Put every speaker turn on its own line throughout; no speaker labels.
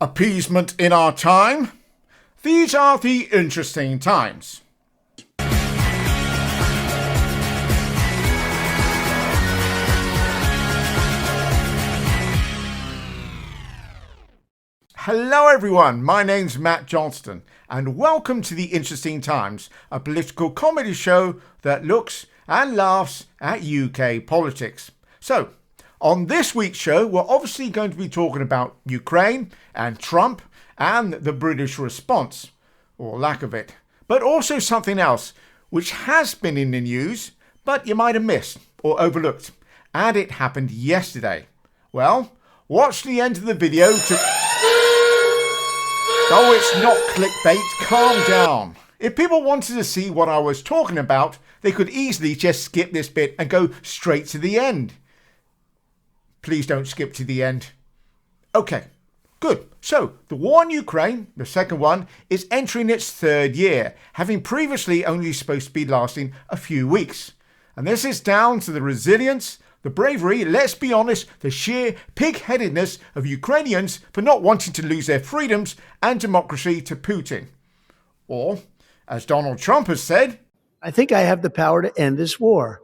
Appeasement in our time. These are the interesting times. Hello everyone, my name's Matt Johnston and welcome to the Interesting Times, a political comedy show that looks and laughs at UK politics. So, on this week's show, we're obviously going to be talking about Ukraine and Trump and the British response, or lack of it, but also something else which has been in the news, but you might have missed or overlooked, and it happened yesterday. Well, watch the end of the video to... Oh, it's not clickbait, calm down. If people wanted to see what I was talking about, they could easily just skip this bit and go straight to the end. Please don't skip to the end. Okay, good. So, the war in Ukraine, the second one, is entering its third year, having previously only supposed to be lasting a few weeks. And this is down to the resilience, the bravery, let's be honest, the sheer pig-headedness of Ukrainians for not wanting to lose their freedoms and democracy to Putin. Or, as Donald Trump has said,
I think I have the power to end this war,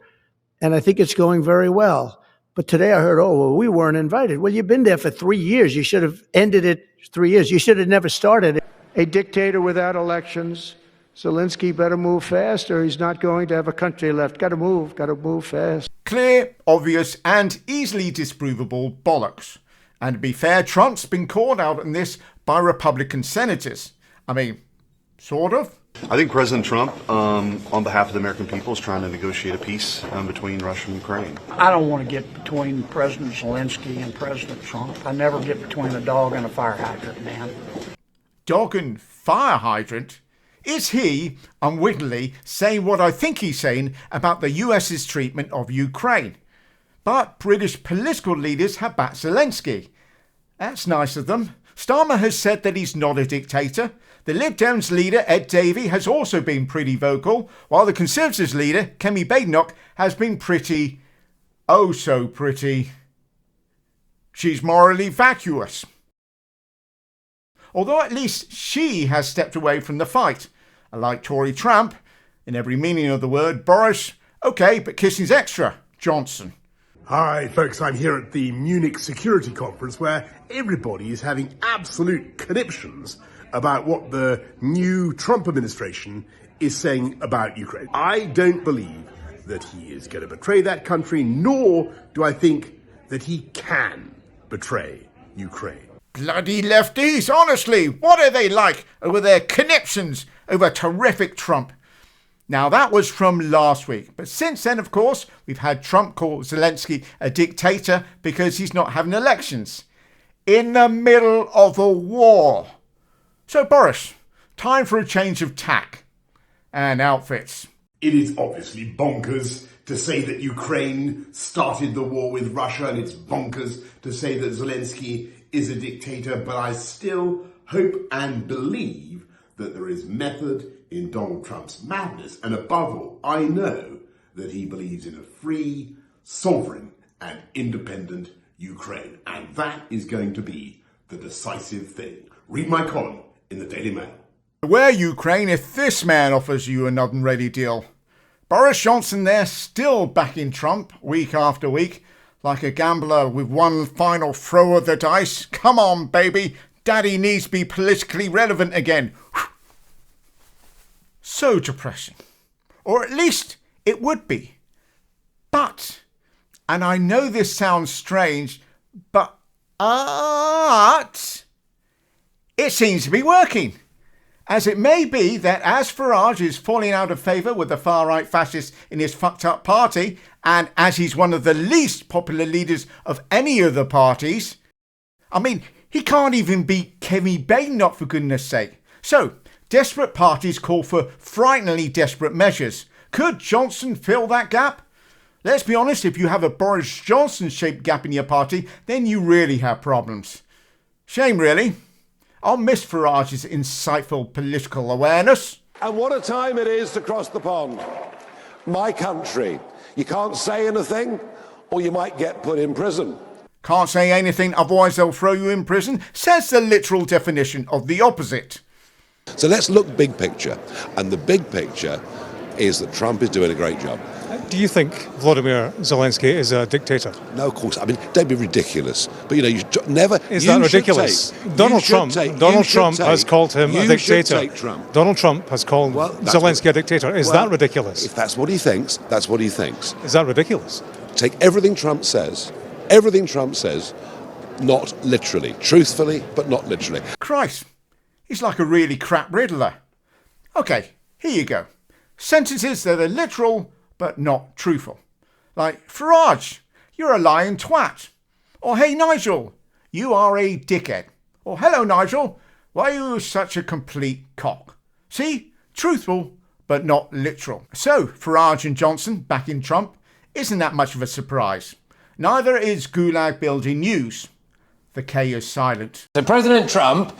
and I think it's going very well. But today I heard, we weren't invited. Well, you've been there for 3 years. You should have ended it 3 years. You should have never started it. A dictator without elections. Zelensky better move fast or he's not going to have a country left. Got to move fast.
Clear, obvious and easily disprovable bollocks. And to be fair, Trump's been called out on this by Republican senators. I mean, sort of.
I think President Trump, on behalf of the American people, is trying to negotiate a peace between Russia and Ukraine.
I don't want to get between President Zelensky and President Trump. I never get between a dog and a fire hydrant, man.
Dog and fire hydrant? Is he, unwittingly, saying what I think he's saying about the US's treatment of Ukraine? But British political leaders have backed Zelensky. That's nice of them. Starmer has said that he's not a dictator. The Lib Dems leader, Ed Davey, has also been pretty vocal, while the Conservatives leader, Kemi Badenoch, has been pretty, oh so pretty. She's morally vacuous. Although at least she has stepped away from the fight. Unlike Tory Trump, in every meaning of the word, Boris, okay, but kissing's extra, Johnson.
Hi folks, I'm here at the Munich Security Conference where everybody is having absolute conniptions about what the new Trump administration is saying about Ukraine. I don't believe that he is going to betray that country, nor do I think that he can betray Ukraine.
Bloody lefties, honestly, what are they like over their conniptions over terrific Trump? Now that was from last week, but since then, of course, we've had Trump call Zelensky a dictator because he's not having elections. In the middle of a war. So Boris, time for a change of tack and outfits.
It is obviously bonkers to say that Ukraine started the war with Russia, and it's bonkers to say that Zelensky is a dictator, but I still hope and believe that there is method in Donald Trump's madness, and above all, I know that he believes in a free, sovereign and independent Ukraine, and that is going to be the decisive thing. Read my column in the Daily Mail.
Where Ukraine if this man offers you a nod and ready deal? Boris Johnson there still backing Trump week after week, like a gambler with one final throw of the dice. Come on, baby, daddy needs to be politically relevant again. So depressing. Or at least it would be. But, and I know this sounds strange, but it seems to be working. As it may be that as Farage is falling out of favour with the far-right fascists in his fucked up party, and as he's one of the least popular leaders of any of the parties, I mean, he can't even beat Kemi Badenoch for goodness sake. So, desperate parties call for frighteningly desperate measures. Could Johnson fill that gap? Let's be honest, if you have a Boris Johnson-shaped gap in your party, then you really have problems. Shame, really. I'll miss Farage's insightful political awareness.
And what a time it is to cross the pond. My country. You can't say anything, or you might get put in prison.
Can't say anything, otherwise they'll throw you in prison, says the literal definition of the opposite.
So let's look big picture. And the big picture is that Trump is doing a great job.
Do you think Volodymyr Zelensky is a dictator?
No, of course. I mean, don't be ridiculous. But, you know, you never...
Is that ridiculous? Donald Trump has called him a dictator. Donald Trump has called Zelensky a dictator. Is that ridiculous?
If that's what he thinks, that's what he thinks.
Is that ridiculous?
Take everything Trump says, not literally. Truthfully, but not literally.
Christ, he's like a really crap riddler. Okay, here you go. Sentences that are literal but not truthful. Like, Farage, you're a lying twat. Or, hey Nigel, you are a dickhead. Or, hello Nigel, why are you such a complete cock? See? Truthful but not literal. So, Farage and Johnson backing Trump isn't that much of a surprise. Neither is Gulag building news. The K is silent.
So President Trump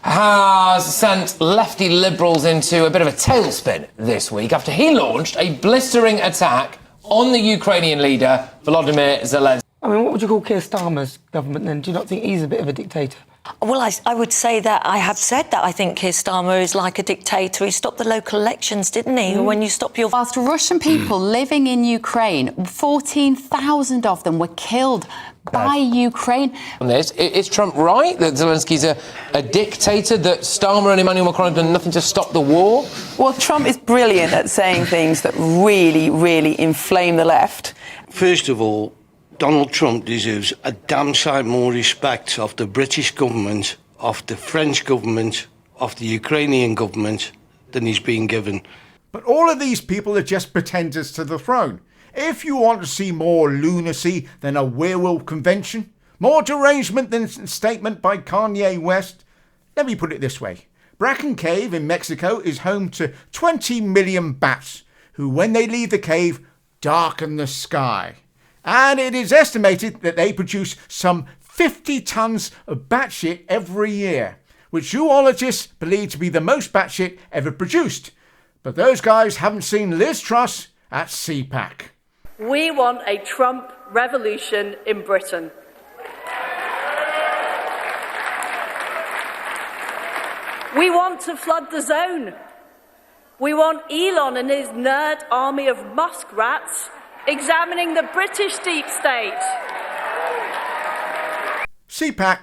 has sent lefty liberals into a bit of a tailspin this week after he launched a blistering attack on the Ukrainian leader, Volodymyr Zelensky.
I mean, what would you call Keir Starmer's government then? Do you not think he's a bit of a dictator?
Well, I would say that I have said that I think Keir Starmer is like a dictator. He stopped the local elections, didn't he? When you stop your...
Whilst Russian people living in Ukraine, 14,000 of them were killed by Ukraine.
On this, is Trump right that Zelensky's a dictator, that Starmer and Emmanuel Macron have done nothing to stop the war?
Well, Trump is brilliant at saying things that really, really inflame the left.
First of all, Donald Trump deserves a damn sight more respect of the British government, of the French government, of the Ukrainian government than he's been given.
But all of these people are just pretenders to the throne. If you want to see more lunacy than a werewolf convention, more derangement than a statement by Kanye West, let me put it this way. Bracken Cave in Mexico is home to 20 million bats who, when they leave the cave, darken the sky. And it is estimated that they produce some 50 tons of bat shit every year, which zoologists believe to be the most bat shit ever produced. But those guys haven't seen Liz Truss at CPAC.
We want a Trump revolution in Britain. We want to flood the zone. We want Elon and his nerd army of muskrats examining the British deep state.
CPAC,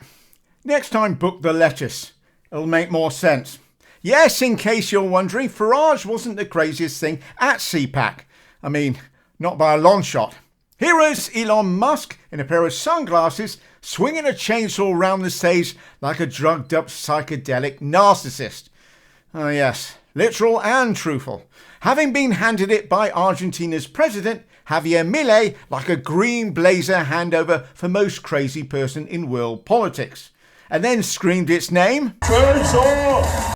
next time book the lettuce. It'll make more sense. Yes, in case you're wondering, Farage wasn't the craziest thing at CPAC. I mean, not by a long shot. Here is Elon Musk in a pair of sunglasses, swinging a chainsaw around the stage like a drugged up psychedelic narcissist. Oh yes, literal and truthful. Having been handed it by Argentina's president, Javier Milei, like a green blazer handover for most crazy person in world politics. And then screamed its name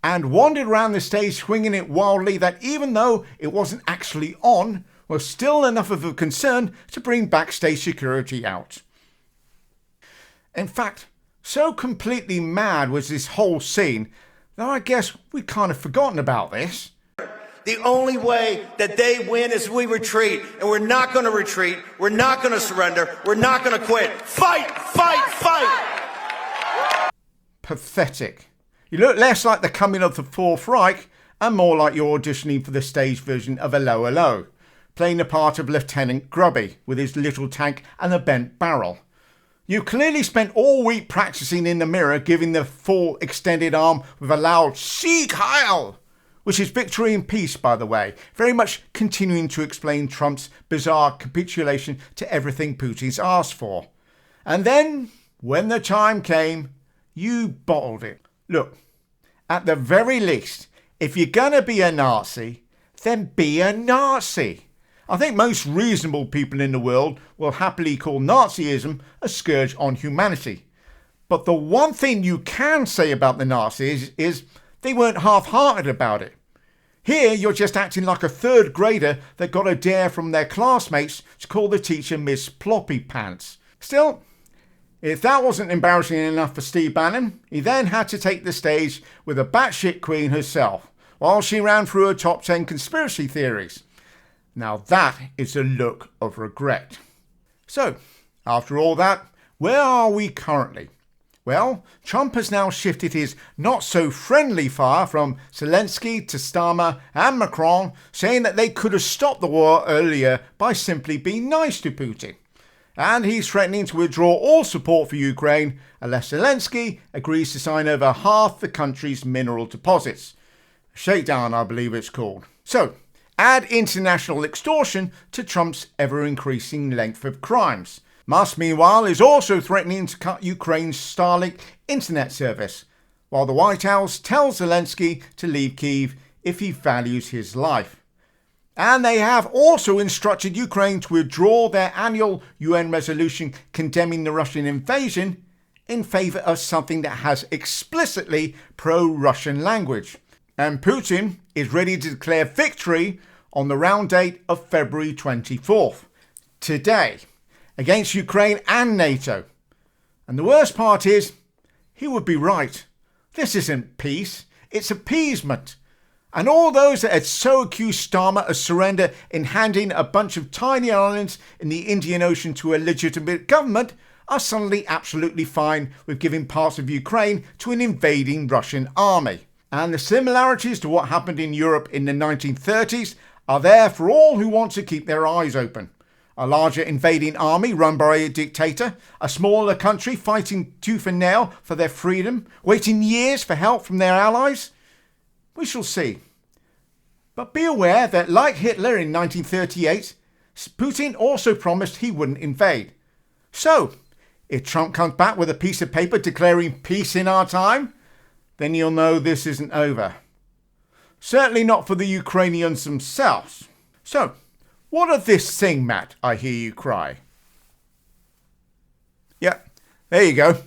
and wandered around the stage swinging it wildly that even though it wasn't actually on, was still enough of a concern to bring backstage security out. In fact, so completely mad was this whole scene that I guess we'd kind of forgotten about this.
The only way that they win is we retreat, and we're not going to retreat, we're not going to surrender, we're not going to quit. Fight, fight, fight!
Pathetic. You look less like the coming of the Fourth Reich and more like you're auditioning for the stage version of Hello Hello, playing the part of Lieutenant Grubby with his little tank and a bent barrel. You clearly spent all week practicing in the mirror, giving the full extended arm with a loud Sieg Heil, which is victory and peace, by the way, very much continuing to explain Trump's bizarre capitulation to everything Putin's asked for. And then, when the time came, you bottled it. Look, at the very least, if you're gonna be a Nazi, then be a Nazi. I think most reasonable people in the world will happily call Nazism a scourge on humanity. But the one thing you can say about the Nazis is they weren't half-hearted about it. Here, you're just acting like a third grader that got a dare from their classmates to call the teacher Miss Ploppy Pants. Still, if that wasn't embarrassing enough for Steve Bannon, he then had to take the stage with a batshit queen herself, while she ran through her top 10 conspiracy theories. Now that is a look of regret. So, after all that, where are we currently? Well, Trump has now shifted his not-so-friendly fire from Zelensky to Starmer and Macron, saying that they could have stopped the war earlier by simply being nice to Putin. And he's threatening to withdraw all support for Ukraine unless Zelensky agrees to sign over half the country's mineral deposits. Shakedown, I believe it's called. So, add international extortion to Trump's ever-increasing length of crimes. Musk, meanwhile, is also threatening to cut Ukraine's Starlink internet service, while the White House tells Zelensky to leave Kyiv if he values his life. And they have also instructed Ukraine to withdraw their annual UN resolution condemning the Russian invasion in favour of something that has explicitly pro-Russian language. And Putin is ready to declare victory on the round date of February 24th, today, against Ukraine and NATO. And the worst part is, he would be right. This isn't peace, it's appeasement. And all those that had so accused Starmer of surrender in handing a bunch of tiny islands in the Indian Ocean to a legitimate government are suddenly absolutely fine with giving parts of Ukraine to an invading Russian army. And the similarities to what happened in Europe in the 1930s are there for all who want to keep their eyes open. A larger invading army run by a dictator, a smaller country fighting tooth and nail for their freedom, waiting years for help from their allies. We shall see. But be aware that, like Hitler in 1938, Putin also promised he wouldn't invade. So, if Trump comes back with a piece of paper declaring peace in our time, then you'll know this isn't over. Certainly not for the Ukrainians themselves. So, what of this thing, Matt, I hear you cry? Yep, there you go.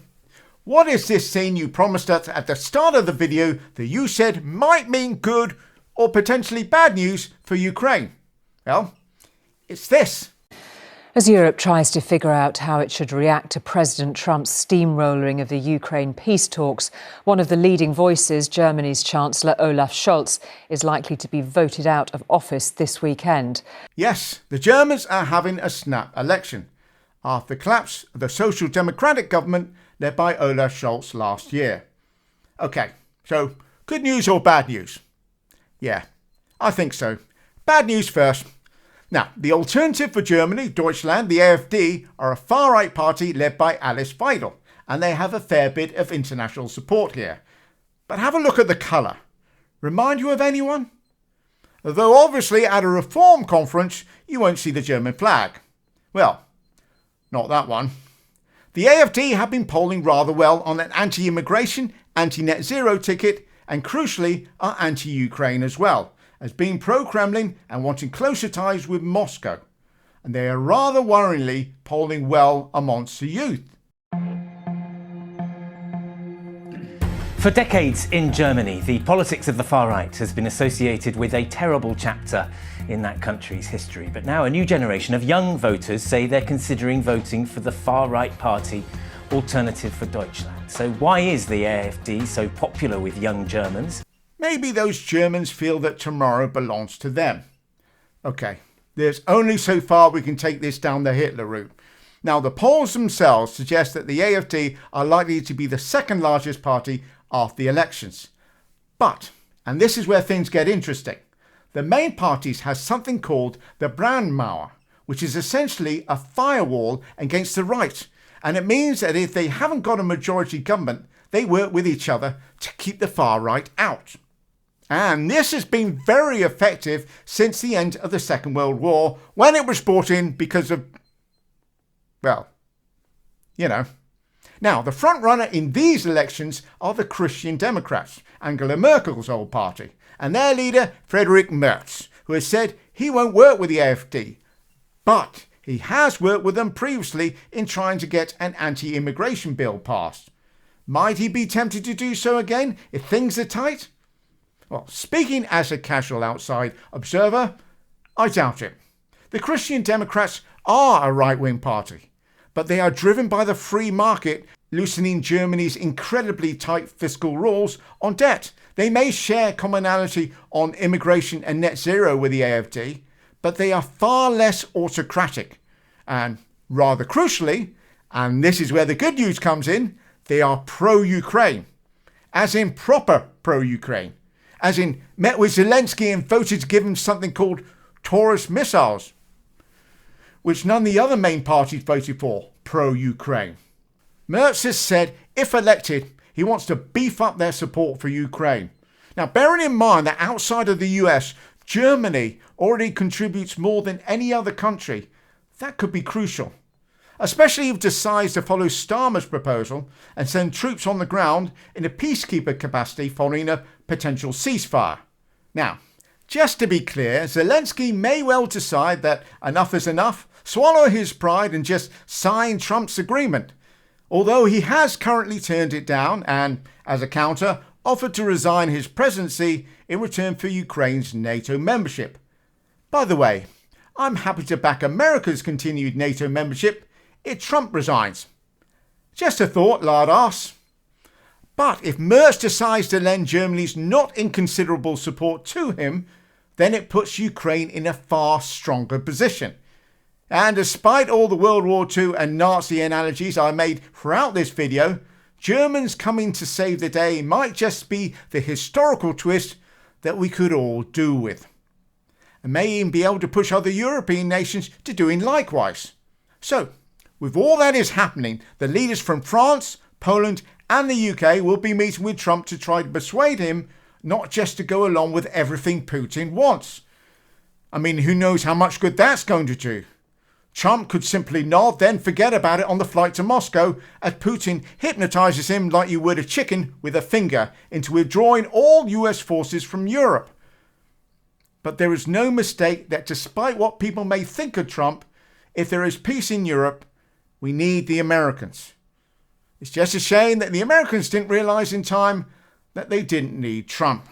What is this thing you promised us at the start of the video that you said might mean good or potentially bad news for Ukraine? Well, it's this.
As Europe tries to figure out how it should react to President Trump's steamrolling of the Ukraine peace talks, one of the leading voices, Germany's Chancellor Olaf Scholz, is likely to be voted out of office this weekend.
Yes, the Germans are having a snap election after the collapse of the Social Democratic government led by Olaf Scholz last year. OK, so good news or bad news? Yeah, I think so. Bad news first. Now, the alternative for Germany, Deutschland, the AfD, are a far-right party led by Alice Weidel, and they have a fair bit of international support here. But have a look at the colour. Remind you of anyone? Though obviously at a reform conference, you won't see the German flag. Well, not that one. The AfD have been polling rather well on an anti-immigration, anti-net zero ticket, and crucially are anti-Ukraine as well, as being pro-Kremlin and wanting closer ties with Moscow. And they are rather worryingly polling well amongst the youth.
For decades in Germany, the politics of the far right has been associated with a terrible chapter in that country's history. But now a new generation of young voters say they're considering voting for the far right party Alternative for Deutschland. So why is the AfD so popular with young Germans?
Maybe those Germans feel that tomorrow belongs to them. OK, there's only so far we can take this down the Hitler route. Now, the polls themselves suggest that the AfD are likely to be the second largest party after the elections. But, and this is where things get interesting, the main parties has something called the Brandmauer, which is essentially a firewall against the right. And it means that if they haven't got a majority government, they work with each other to keep the far right out. And this has been very effective since the end of the Second World War, when it was brought in because of, well, you know. Now, the front runner in these elections are the Christian Democrats, Angela Merkel's old party, and their leader, Friedrich Merz, who has said he won't work with the AfD, but he has worked with them previously in trying to get an anti-immigration bill passed. Might he be tempted to do so again if things are tight? Well, speaking as a casual outside observer, I doubt it. The Christian Democrats are a right-wing party, but they are driven by the free market, loosening Germany's incredibly tight fiscal rules on debt. They may share commonality on immigration and net zero with the AfD, but they are far less autocratic. And, rather crucially, And this is where the good news comes in. They are pro-Ukraine, as in proper pro-Ukraine, as in met with Zelensky and voted to give him something called Taurus missiles, which none of the other main parties voted for, pro-Ukraine. Merz has said, if elected, he wants to beef up their support for Ukraine. Now, bearing in mind that outside of the US, Germany already contributes more than any other country, that could be crucial, especially if it decides to follow Starmer's proposal and send troops on the ground in a peacekeeper capacity following a potential ceasefire. Now, just to be clear, Zelensky may well decide that enough is enough, swallow his pride and just sign Trump's agreement, although he has currently turned it down and, as a counter, offered to resign his presidency in return for Ukraine's NATO membership. By the way, I'm happy to back America's continued NATO membership if Trump resigns. Just a thought, lard ass. But if Merz decides to lend Germany's not inconsiderable support to him, then it puts Ukraine in a far stronger position. And despite all the World War II and Nazi analogies I made throughout this video, Germans coming to save the day might just be the historical twist that we could all do with, and may even be able to push other European nations to doing likewise. So, with all that is happening, the leaders from France, Poland and the UK will be meeting with Trump to try to persuade him not just to go along with everything Putin wants. I mean, who knows how much good that's going to do? Trump could simply nod, then forget about it on the flight to Moscow as Putin hypnotizes him like you would a chicken with a finger into withdrawing all US forces from Europe. But there is no mistake that despite what people may think of Trump, if there is peace in Europe, we need the Americans. It's just a shame that the Americans didn't realize in time that they didn't need Trump.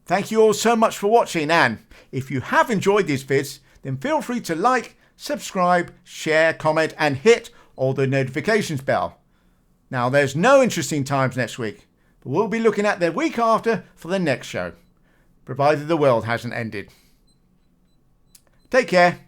Thank you all so much for watching, and if you have enjoyed these vids, then feel free to like, subscribe, share, comment and hit all the notifications bell. Now there's no interesting times next week, but we'll be looking at the week after for the next show, provided the world hasn't ended. Take care.